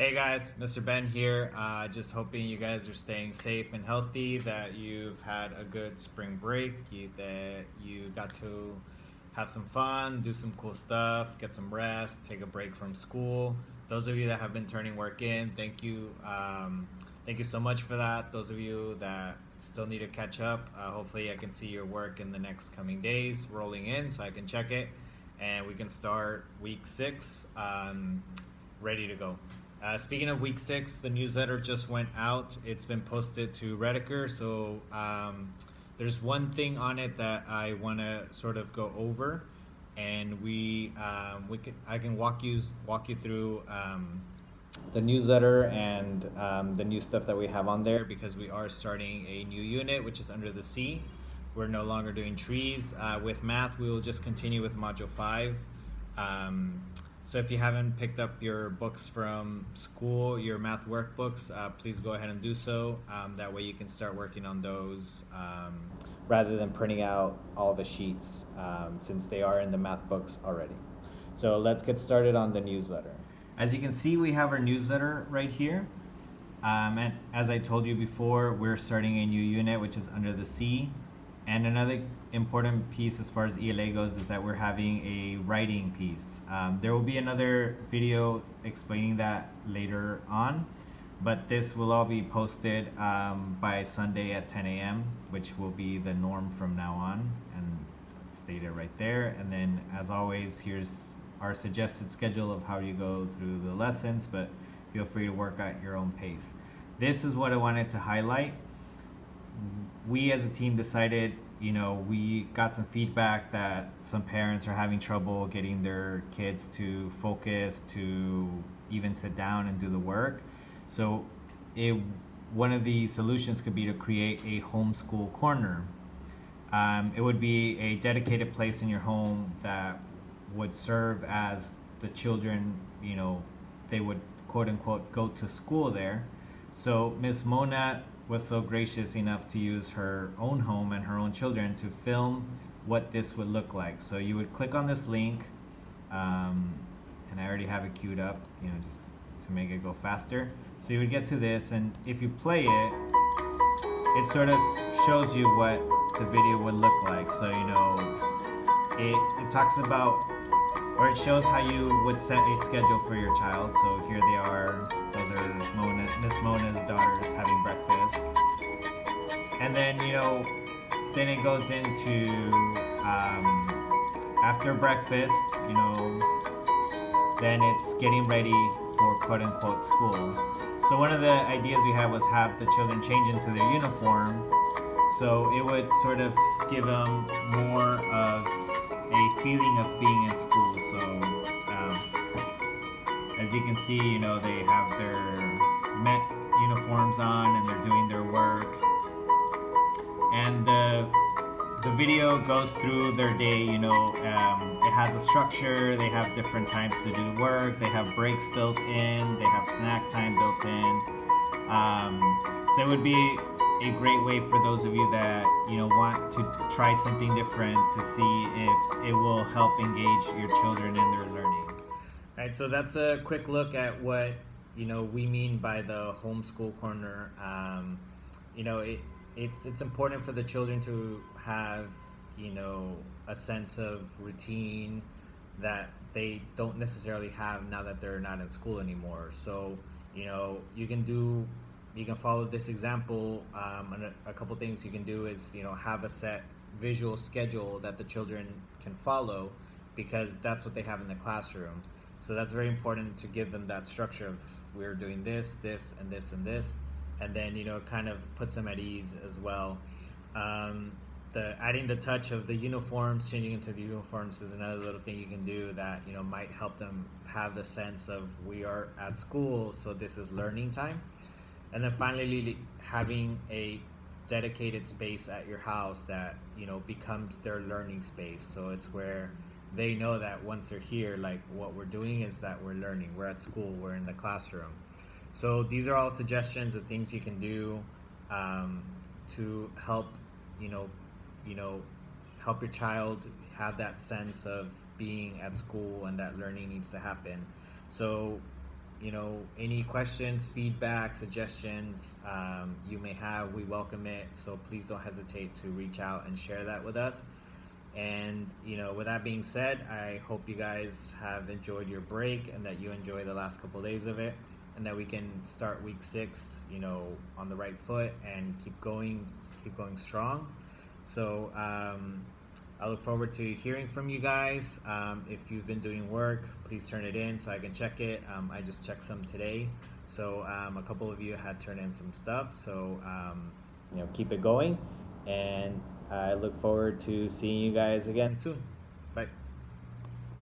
Hey guys, Mr. Ben here. Just hoping you guys are staying safe and healthy, that you've had a good spring break, that you got to have some fun, do some cool stuff, get some rest, take a break from school. Those of you that have been turning work in, thank you. Thank you so much for that. Those of you that still need to catch up, hopefully I can see your work in the next coming days rolling in so I can check it and we can start week 6 ready to go. Speaking of week 6, the newsletter just went out. It's been posted to Rediker. So there's one thing on it that I want to sort of go over, and I can walk you through the newsletter and the new stuff that we have on there, because we are starting a new unit, which is Under the Sea. We're no longer doing trees. With math, we will just continue with Module 5. So if you haven't picked up your books from school, your math workbooks, please go ahead and do so. That way you can start working on those rather than printing out all the sheets, since they are in the math books already. So let's get started on the newsletter. As you can see, we have our newsletter right here. And as I told you before, we're starting a new unit, which is Under the Sea. And another important piece as far as ELA goes is that we're having a writing piece. There will be another video explaining that later on, but this will all be posted by Sunday at 10 a.m., which will be the norm from now on, and it's stated right there. And then, as always, here's our suggested schedule of how you go through the lessons, but feel free to work at your own pace. This is what I wanted to highlight. We as a team decided, we got some feedback that some parents are having trouble getting their kids to focus, to even sit down and do the work. So one of the solutions could be to create a homeschool corner. It would be a dedicated place in your home that would serve as the children, they would quote unquote go to school there. So Miss Mona was so gracious enough to use her own home and her own children to film what this would look like. So you would click on this link, and I already have it queued up, just to make it go faster. So you would get to this, and if you play it, it sort of shows you what the video would look like. So it talks about, or it shows how you would set a schedule for your child. So here they are. Those are Miss Mona's daughters having breakfast. And then, then it goes into after breakfast, then it's getting ready for quote unquote school. So one of the ideas we had was have the children change into their uniform. So it would sort of give them more of a feeling of being in school. So as you can see, they have their Met uniforms on and they're doing their work. And the video goes through their day. It has a structure. They have different times to do work. They have breaks built in. They have snack time built in. So it would be a great way for those of you that want to try something different, to see if it will help engage your children in their learning. All right, so that's a quick look at what we mean by the homeschool corner. It's important for the children to have a sense of routine that they don't necessarily have now that they're not in school anymore. So you can follow this example. And a couple things you can do is have a set visual schedule that the children can follow, because that's what they have in the classroom. So that's very important, to give them that structure of, we're doing this, this, and this, and this, and then it kind of puts them at ease as well. Adding the touch of the uniforms, changing into the uniforms, is another little thing you can do that might help them have the sense of, we are at school, so this is learning time. And then finally, having a dedicated space at your house that becomes their learning space. So it's where they know that once they're here, like, what we're doing is that we're learning, we're at school, we're in the classroom. So these are all suggestions of things you can do to help help your child have that sense of being at school and that learning needs to happen. So any questions, feedback, suggestions you may have, we welcome it. So please don't hesitate to reach out and share that with us. And with that being said, I hope you guys have enjoyed your break and that you enjoy the last couple of days of it, and that we can start week 6, on the right foot and keep going strong. So I look forward to hearing from you guys. If you've been doing work, please turn it in so I can check it. I just checked some today, so a couple of you had turned in some stuff. So keep it going, and I look forward to seeing you guys again soon.